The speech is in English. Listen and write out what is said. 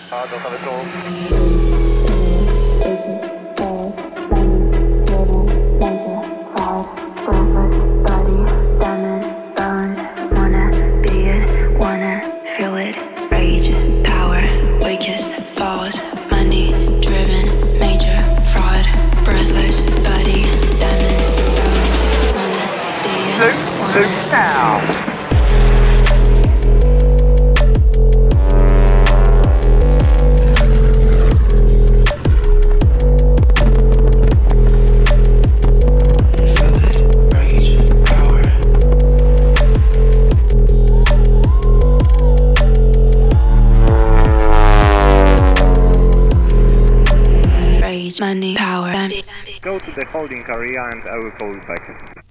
Gotowy tu. Money, power. Go to the holding area and I will call you back.